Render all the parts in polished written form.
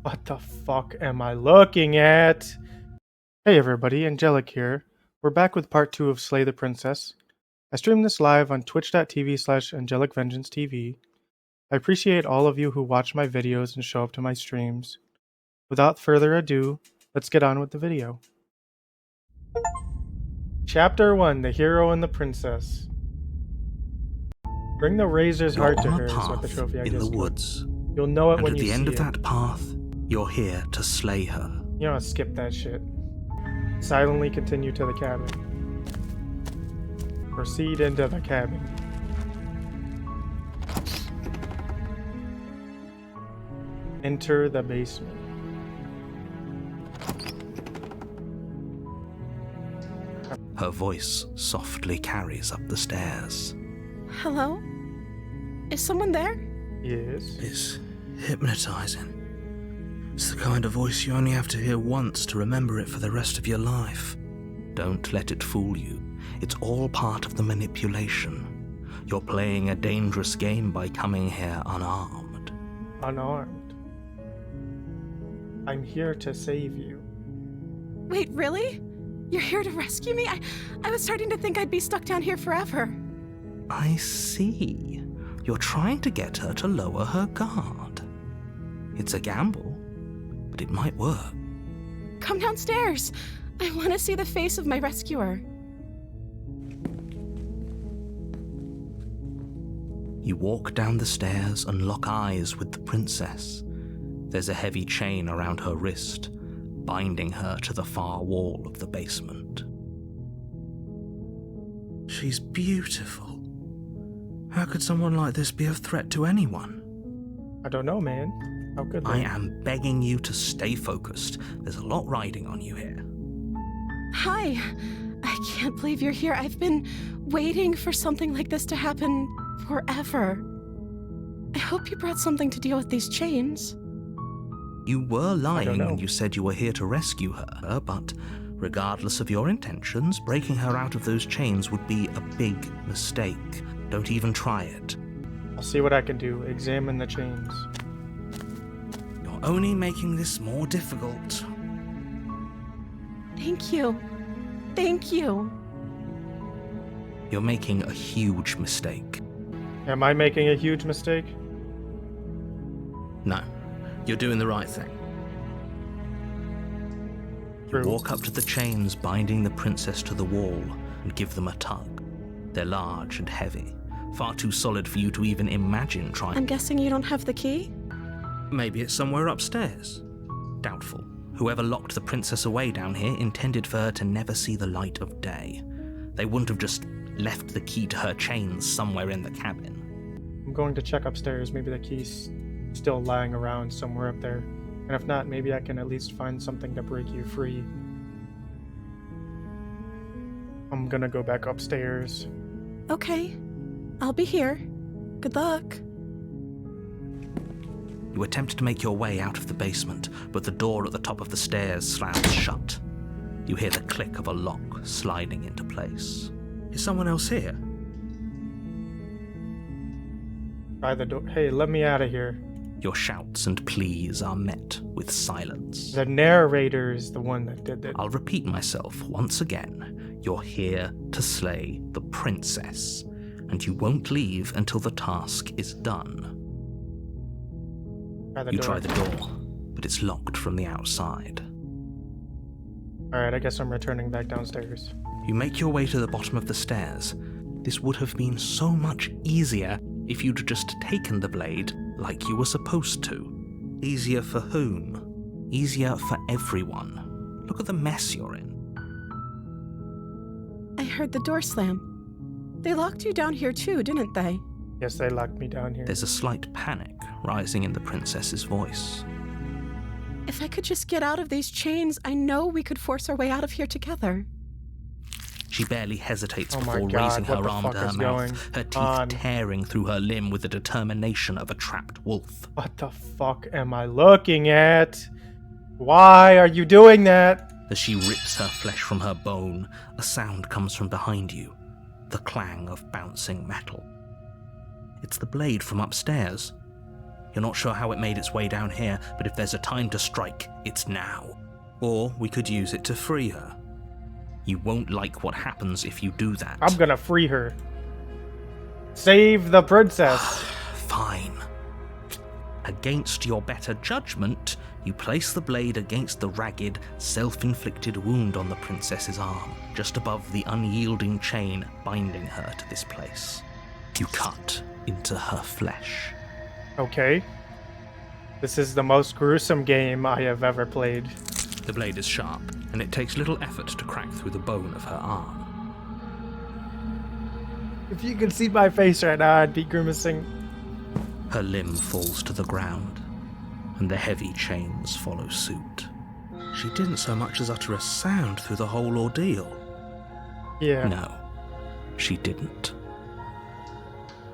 What the fuck am I looking at? Hey everybody, Angelic here. We're back with part 2 of Slay the Princess. I stream this live on twitch.tv/AngelicVengeanceTV. I appreciate all of you who watch my videos and show up to my streams. Without further ado, let's get on with the video. Chapter 1, The Hero and the Princess. Bring the razor's heart to her is what the trophy I in just the got. woods. You'll know it And when at you the see end it. of that path, you're here to slay her. You know, skip that shit. Silently continue to the cabin. Proceed into the cabin. Enter the basement. Her voice softly carries up the stairs. Hello? Is someone there? Yes. It's hypnotizing. It's the kind of voice you only have to hear once to remember it for the rest of your life. Don't let it fool you. It's all part of the manipulation. You're playing a dangerous game by coming here unarmed. Unarmed. I'm here to save you. Wait, really? You're here to rescue me? I was starting to think I'd be stuck down here forever. I see. You're trying to get her to lower her guard. It's a gamble, but it might work. Come downstairs. I want to see the face of my rescuer. You walk down the stairs and lock eyes with the princess. There's a heavy chain around her wrist, binding her to the far wall of the basement. She's beautiful. How could someone like this be a threat to anyone? I don't know, man. How could they? I am begging you to stay focused. There's a lot riding on you here. Hi. I can't believe you're here. I've been waiting for something like this to happen forever. I hope you brought something to deal with these chains. You were lying know. when you said you were here to rescue her, but regardless of your intentions, breaking her out of those chains would be a big mistake. Don't even try it. I'll see what I can do. Examine the chains. You're only making this more difficult. Thank you. Thank you. You're making a huge mistake. Am I making a huge mistake? No, you're doing the right thing. True. Walk up to the chains binding the princess to the wall and give them a tug. They're large and heavy, far too solid for you to even imagine trying. I'm guessing you don't have the key? Maybe it's somewhere upstairs. Doubtful. Whoever locked the princess away down here intended for her to never see the light of day. They wouldn't have just left the key to her chains somewhere in the cabin. I'm going to check upstairs. Maybe the key's still lying around somewhere up there. And if not, maybe I can at least find something to break you free. I'm gonna go back upstairs. Okay. I'll be here. Good luck. You attempt to make your way out of the basement, but the door at the top of the stairs slams shut. You hear the click of a lock sliding into place. Is someone else here? Try the door. Hey, let me out of here. Your shouts and pleas are met with silence. The narrator is the one that did it. I'll repeat myself once again. You're here to slay the princess, and you won't leave until the task is done. You try the door, but it's locked from the outside. Alright, I guess I'm returning back downstairs. You make your way to the bottom of the stairs. This would have been so much easier if you'd just taken the blade like you were supposed to. Easier for whom? Easier for everyone. Look at the mess you're in. I heard the door slam. They locked you down here too, didn't they? Yes, they locked me down here. There's a slight panic rising in the princess's voice. If I could just get out of these chains, I know we could force our way out of here together. She barely hesitates Oh my before God, raising what her the arm fuck to her is mouth, going her teeth on? tearing through her limb with the determination of a trapped wolf. What the fuck am I looking at? Why are you doing that? As she rips her flesh from her bone, a sound comes from behind you, the clang of bouncing metal. It's the blade from upstairs. You're not sure how it made its way down here, but if there's a time to strike, it's now. Or we could use it to free her. You won't like what happens if you do that. I'm gonna free her. Save the princess. Fine. Against your better judgment, you place the blade against the ragged, self-inflicted wound on the princess's arm, just above the unyielding chain binding her to this place. You cut into her flesh. Okay. This is the most gruesome game I have ever played. The blade is sharp, and it takes little effort to crack through the bone of her arm. If you could see my face right now, I'd be grimacing. Her limb falls to the ground, and the heavy chains follow suit. She didn't so much as utter a sound through the whole ordeal. Yeah. No, she didn't.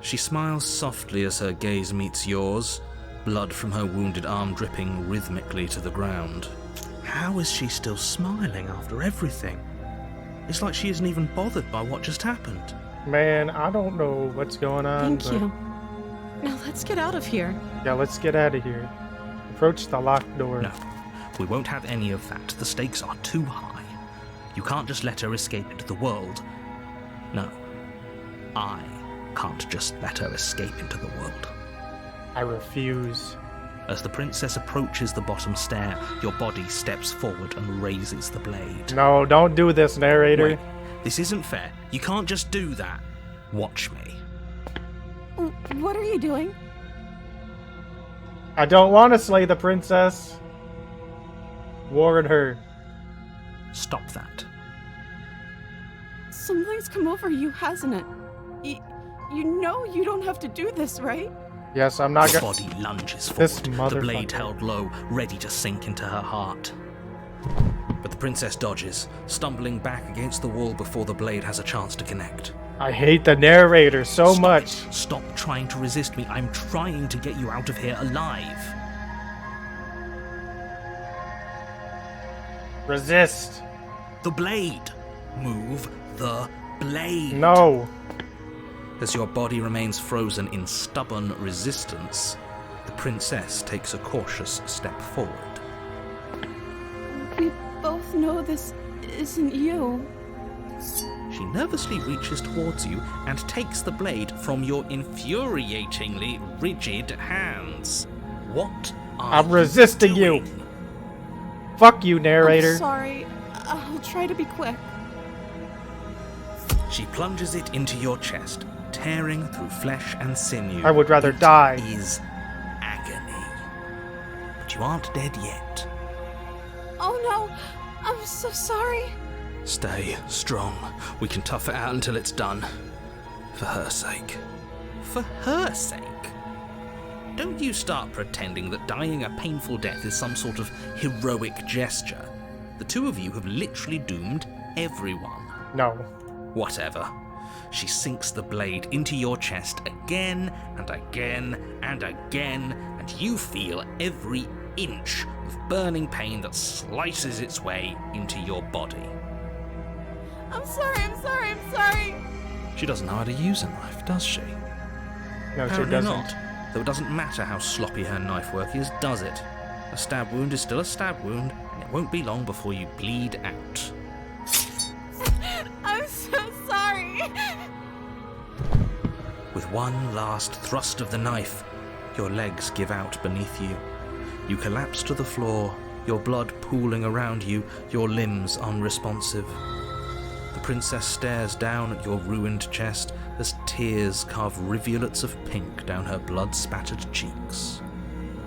She smiles softly as her gaze meets yours, blood from her wounded arm dripping rhythmically to the ground. How is she still smiling after everything? It's like she isn't even bothered by what just happened. Man, I don't know what's going on. Thank you. Now let's get out of here. Yeah, let's get out of here. Approach the locked door. No, we won't have any of that. The stakes are too high. You can't just let her escape into the world. No, I can't just let her escape into the world. I refuse. As the princess approaches the bottom stair, your body steps forward and raises the blade. No, don't do this, narrator. Wait, this isn't fair. You can't just do that. Watch me. What are you doing? I don't want to slay the princess. Warn her. Stop that. Something's come over you, hasn't it? You know you don't have to do this, right? Yes, I'm not The gonna. body lunges This forward, the blade motherfucker. held low, ready to sink into her heart. But the princess dodges, stumbling back against the wall before the blade has a chance to connect. I hate the narrator so Stop much. it. Stop trying to resist me. I'm trying to get you out of here alive. Resist. The blade. Move the blade. No. As your body remains frozen in stubborn resistance, the princess takes a cautious step forward. We both know this isn't you. She nervously reaches towards you and takes the blade from your infuriatingly rigid hands. What are I'm resisting you. doing? Fuck you, narrator. I'm sorry. I'll try to be quick. She plunges it into your chest, tearing through flesh and sinew. I would rather It die. is agony. But you aren't dead yet. Oh no! I'm so sorry. Stay strong. We can tough it out until it's done. For her sake. For her sake? Don't you start pretending that dying a painful death is some sort of heroic gesture. The two of you have literally doomed everyone. No. Whatever. She sinks the blade into your chest again and again and again, and you feel every inch of burning pain that slices its way into your body. I'm sorry. She doesn't know how to use a knife, does she? No, she Apparently doesn't. not. Though it doesn't matter how sloppy her knife work is, does it? A stab wound is still a stab wound, and it won't be long before you bleed out. I'm so sorry. With one last thrust of the knife, your legs give out beneath you. You collapse to the floor, your blood pooling around you, your limbs unresponsive. The princess stares down at your ruined chest as tears carve rivulets of pink down her blood-spattered cheeks.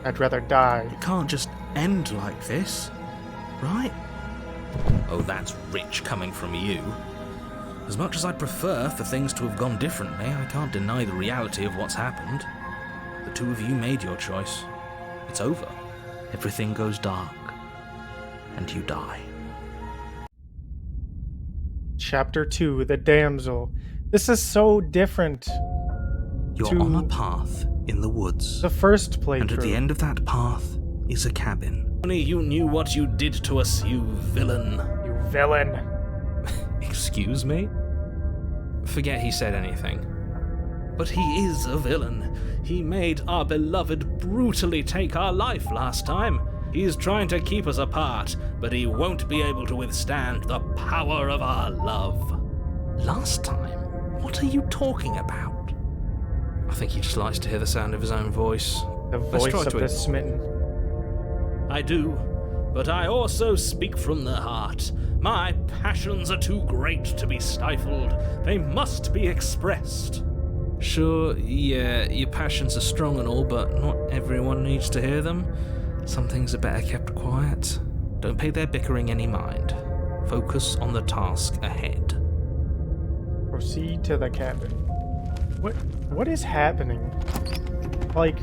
I'd rather die. It can't just end like this, right? Oh, that's rich coming from you. As much as I'd prefer for things to have gone differently, I can't deny the reality of what's happened. The two of you made your choice. It's over. Everything goes dark. And you die. Chapter 2, The Damsel. This is so different. You're To on a path in the woods. The first playthrough. And at the end of that path is a cabin. Only you knew what you did to us, you villain. You villain. Excuse me? Forget he said anything. But he is a villain. He made our beloved brutally take our life last time. He's trying to keep us apart, but he won't be able to withstand the power of our love. Last time? What are you talking about? I think he just likes to hear the sound of his own voice. The Let's voice try of to the smitten. I do, but I also speak from the heart. My passions are too great to be stifled. They must be expressed. Sure, yeah, your passions are strong and all, but not everyone needs to hear them. Some things are better kept quiet. Don't pay their bickering any mind. Focus on the task ahead. Proceed to the cabin. What is happening? Like,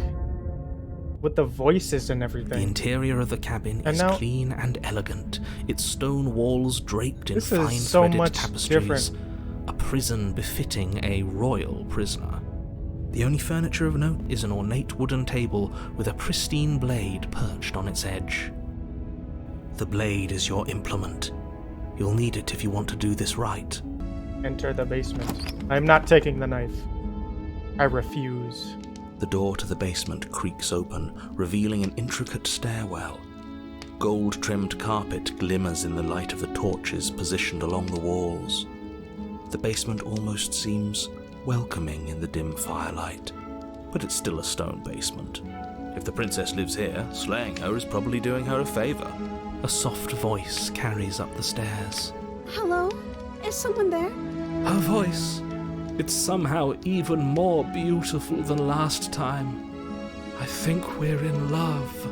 with the voices and The everything. interior of the cabin And is now- clean and elegant, its stone walls draped in This is fine so threaded much tapestries. different. A prison befitting a royal prisoner. The only furniture of note is an ornate wooden table with a pristine blade perched on its edge. The blade is your implement. You'll need it if you want to do this right. Enter the basement. I'm not taking the knife. I refuse. The door to the basement creaks open, revealing an intricate stairwell. Gold-trimmed carpet glimmers in the light of the torches positioned along the walls. The basement almost seems welcoming in the dim firelight, but it's still a stone basement. If the princess lives here, slaying her is probably doing her a favor. A soft voice carries up the stairs. Hello? Is someone there? Her voice. It's somehow even more beautiful than last time. I think we're in love.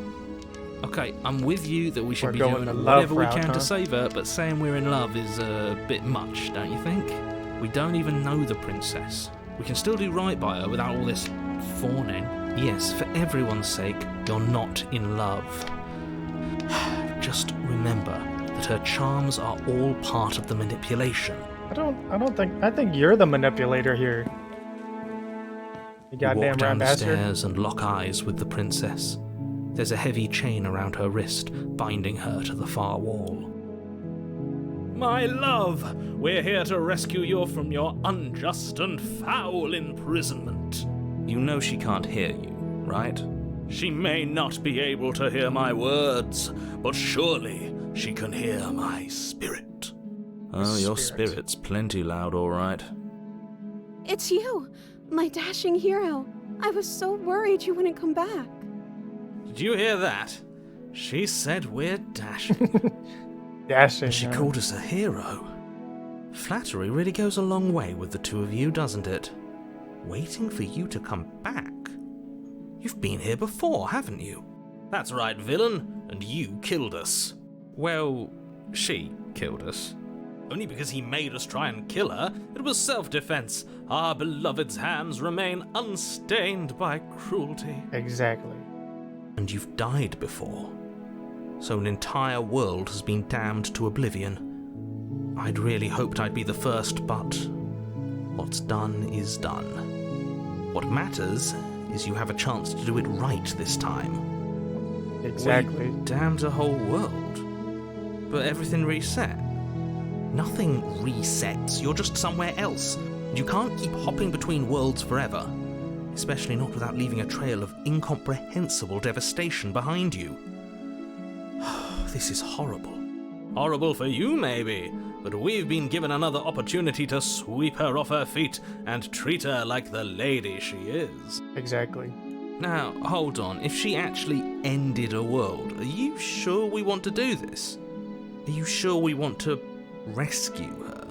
Okay, I'm with you that we should We're be going doing the love whatever we route, can huh? to save her, but saying we're in love is a bit much, don't you think? We don't even know the princess. We can still do right by her without all this fawning. Yes, for everyone's sake, you're not in love. Just remember that her charms are all part of the manipulation. I think you're the manipulator here. You We goddamn walk down rat the bastard. stairs and lock eyes with the princess. There's a heavy chain around her wrist, binding her to the far wall. My love, we're here to rescue you from your unjust and foul imprisonment. You know she can't hear you, right? She may not be able to hear my words, but surely she can hear my spirit. Oh, your Spirit. spirit's plenty loud, all right. It's you, my dashing hero. I was so worried you wouldn't come back. Did you hear that? She said we're dashing. Dashing. She huh? called us a hero. Flattery really goes a long way with the two of you, doesn't it? Waiting for you to come back. You've been here before, haven't you? That's right, villain, and you killed us. Well, she killed us. Only because he made us try and kill her. It was self-defense. Our beloved's hands remain unstained by cruelty. Exactly. And you've died before. So an entire world has been damned to oblivion. I'd really hoped I'd be the first, but what's done is done. What matters is you have a chance to do it right this time. Exactly. We damned a whole world. But everything reset. Nothing resets, you're just somewhere else. You can't keep hopping between worlds forever. Especially not without leaving a trail of incomprehensible devastation behind you. This is horrible. Horrible for you, maybe, but we've been given another opportunity to sweep her off her feet and treat her like the lady she is. Exactly. Now, hold on. If she actually ended a world, are you sure we want to do this? Are you sure we want to rescue her?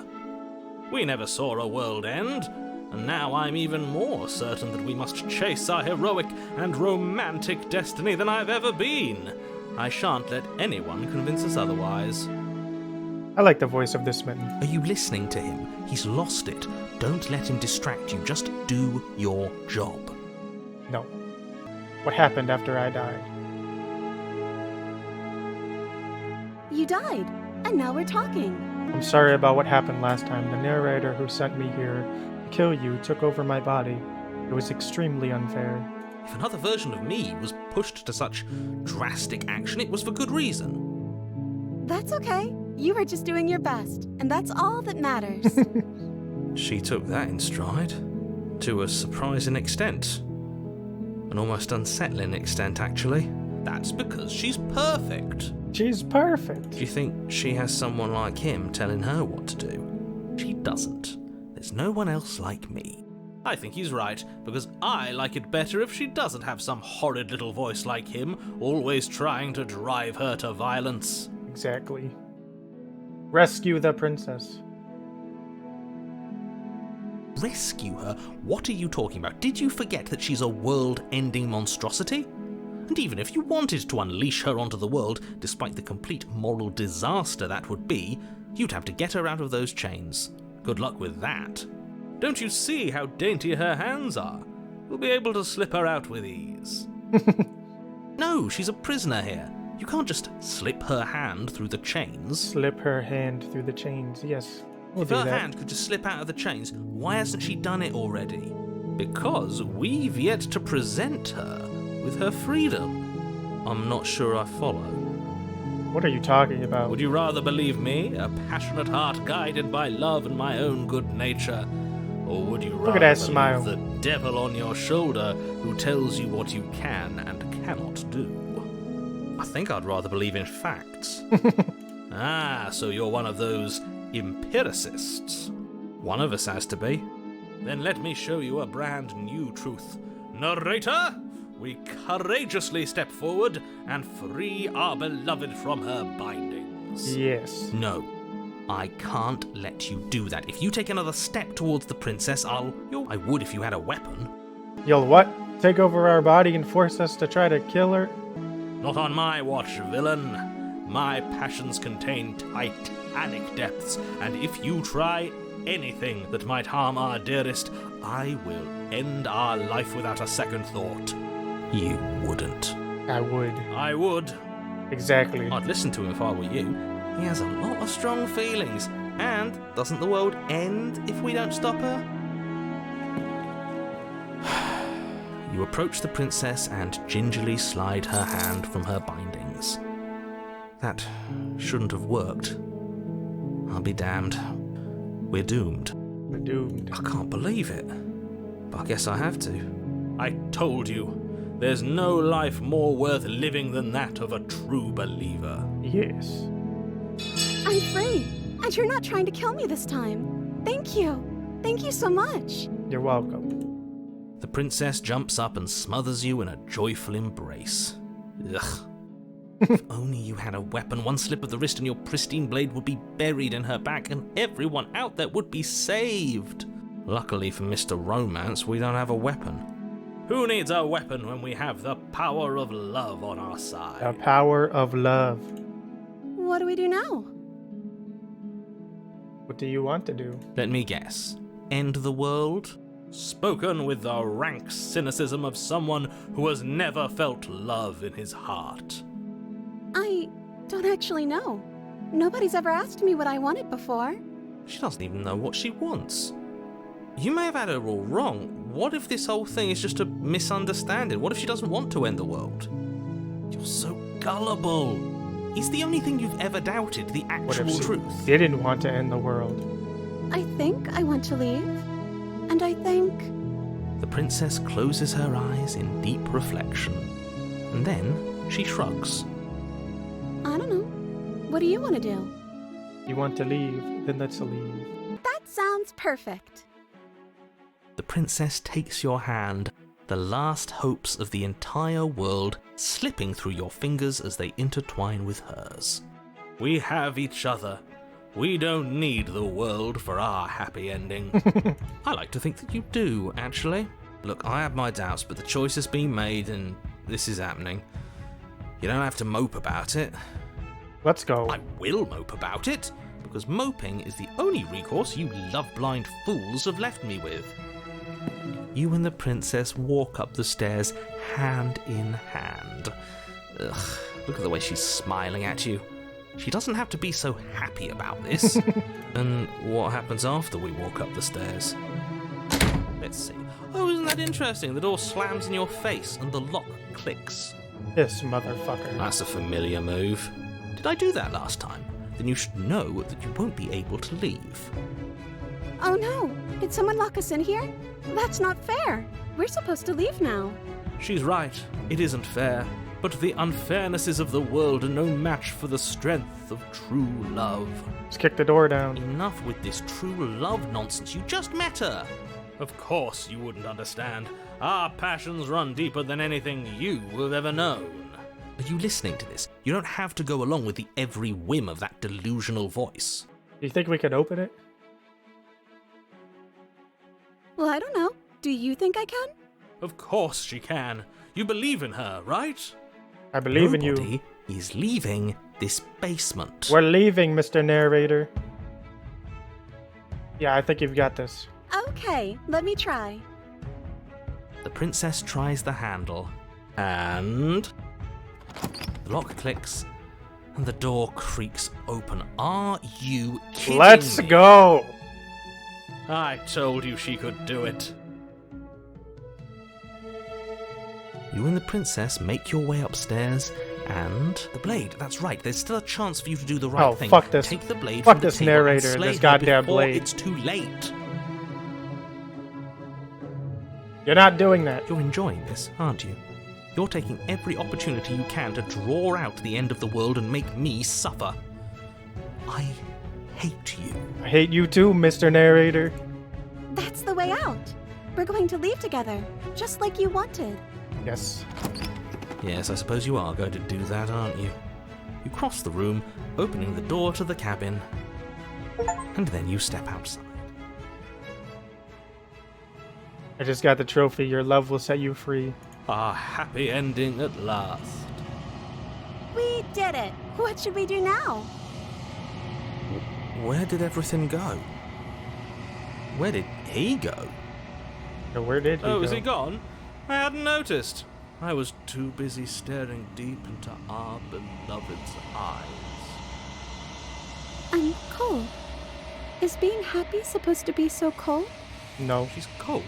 We never saw a world end, and now I'm even more certain that we must chase our heroic and romantic destiny than I've ever been. I shan't let anyone convince us otherwise. I like the voice of the smitten. Are you listening to him? He's lost it. Don't let him distract you. Just do your job. No. What happened after I died? You died, and now we're talking. I'm sorry about what happened last time. The narrator who sent me here to kill you took over my body. It was extremely unfair. If another version of me was pushed to such drastic action, it was for good reason. That's okay. You were just doing your best, and that's all that matters. She took that in stride, to a surprising extent. An almost unsettling extent, actually. That's because she's perfect. She's perfect. Do you think she has someone like him telling her what to do? She doesn't. There's no one else like me. I think he's right, because I like it better if she doesn't have some horrid little voice like him, always trying to drive her to violence. Exactly. Rescue the princess. Rescue her? What are you talking about? Did you forget that she's a world-ending monstrosity? And even if you wanted to unleash her onto the world, despite the complete moral disaster that would be, you'd have to get her out of those chains. Good luck with that. Don't you see how dainty her hands are? You'll be able to slip her out with ease. No, she's a prisoner here. You can't just slip her hand through the chains. Slip her hand through the chains, yes. We'll If do her that. hand could just slip out of the chains, why hasn't she done it already? Because we've yet to present her with her freedom. I'm not sure I follow. What are you talking about? Would you rather believe me, a passionate heart guided by love and my own good nature? Or would you Look rather at that believe smile. the devil on your shoulder who tells you what you can and cannot do? I think I'd rather believe in facts. Ah, so you're one of those empiricists. One of us has to be. Then let me show you a brand new truth. Narrator, we courageously step forward and free our beloved from her bindings. Yes. No, I can't let you do that. If you take another step towards the princess, I would if you had a weapon. You'll what? Take over our body and force us to try to kill her? Not on my watch, villain. My passions contain titanic depths, and if you try anything that might harm our dearest, I will end our life without a second thought. You wouldn't. I would. I would. Exactly. I'd listen to him if I were you. He has a lot of strong feelings. And doesn't the world end if we don't stop her? You approach the princess and gingerly slide her hand from her bindings. That shouldn't have worked. I'll be damned. We're doomed. We're doomed. I can't believe it. But I guess I have to. I told you. There's no life more worth living than that of a true believer. Yes. I'm free, and you're not trying to kill me this time. Thank you. Thank you so much. You're welcome. The princess jumps up and smothers you in a joyful embrace. Ugh. If only you had a weapon, one slip of the wrist and your pristine blade would be buried in her back and everyone out there would be saved. Luckily for Mr. Romance, we don't have a weapon. Who needs a weapon when we have the power of love on our side? The power of love. What do we do now? What do you want to do? Let me guess. End the world? Spoken with the rank cynicism of someone who has never felt love in his heart. I don't actually know. Nobody's ever asked me what I wanted before. She doesn't even know what she wants. You may have had her all wrong. What if this whole thing is just a misunderstanding? What if she doesn't want to end the world? You're so gullible. Is the only thing you've ever doubted the What if actual she truth? didn't want to end the world? I think I want to leave. And I think... The princess closes her eyes in deep reflection. And then she shrugs. I don't know. What do you want to do? You want to leave? Then let's leave. That sounds perfect. The princess takes your hand, the last hopes of the entire world slipping through your fingers as they intertwine with hers. We have each other. We don't need the world for our happy ending. I like to think that you do, actually. Look, I have my doubts, but the choice has been made and this is happening. You don't have to mope about it. Let's go. I will mope about it, because moping is the only recourse you love-blind fools have left me with. You and the princess walk up the stairs, hand in hand. Ugh, look at the way she's smiling at you. She doesn't have to be so happy about this. And what happens after we walk up the stairs? Let's see. Oh, isn't that interesting? The door slams in your face and the lock clicks. This motherfucker. That's a familiar move. Did I do that last time? Then you should know that you won't be able to leave. Oh no! Did someone lock us in here? That's not fair. We're supposed to leave now. She's right. It isn't fair. But the unfairnesses of the world are no match for the strength of true love. Let's kick the door down. Enough with this true love nonsense. You just met her. Of course you wouldn't understand. Our passions run deeper than anything you have ever known. Are you listening to this? You don't have to go along with the every whim of that delusional voice. Do you think we could open it? Well, I don't know. Do you think I can? Of course she can. You believe in her, right? I believe in you. Nobody is leaving this basement. We're leaving, Mr. Narrator. Yeah, I think you've got this. Okay, let me try. The princess tries the handle, and the lock clicks, and the door creaks open. Are you kidding Let's me? go! I told you she could do it. You and the princess make your way upstairs, and the blade. That's right. There's still a chance for you to do the right Oh, thing. fuck this. Take the blade Fuck from the this table and narrator, slay this her goddamn before blade. It's too late. You're not doing that. You're enjoying this, aren't you? You're taking every opportunity you can to draw out the end of the world and make me suffer. I hate you. I hate you too, Mr. Narrator. That's the way out. We're going to leave together, just like you wanted. Yes. Yes, I suppose you are going to do that, aren't you? You cross the room, opening the door to the cabin, and then you step outside. I just got the trophy. Your love will set you free. A happy ending at last. We did it. What should we do now? Where did everything go? Where did he go? So where did he Oh, go? is he gone? I hadn't noticed. I was too busy staring deep into our beloved's eyes. I'm cold. Is being happy supposed to be so cold? No. She's cold.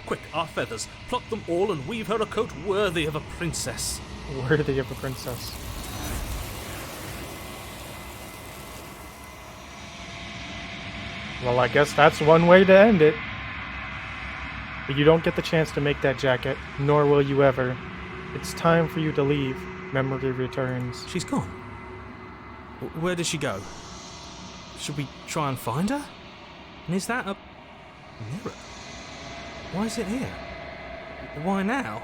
Quick, our feathers. Pluck them all and weave her a coat worthy of a princess. Worthy of a princess. Well, I guess that's one way to end it. But you don't get the chance to make that jacket, nor will you ever. It's time for you to leave. Memory returns. She's gone. Where did she go? Should we try and find her? And is that a mirror? Why is it here? Why now?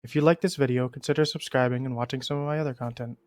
If you like this video, consider subscribing and watching some of my other content.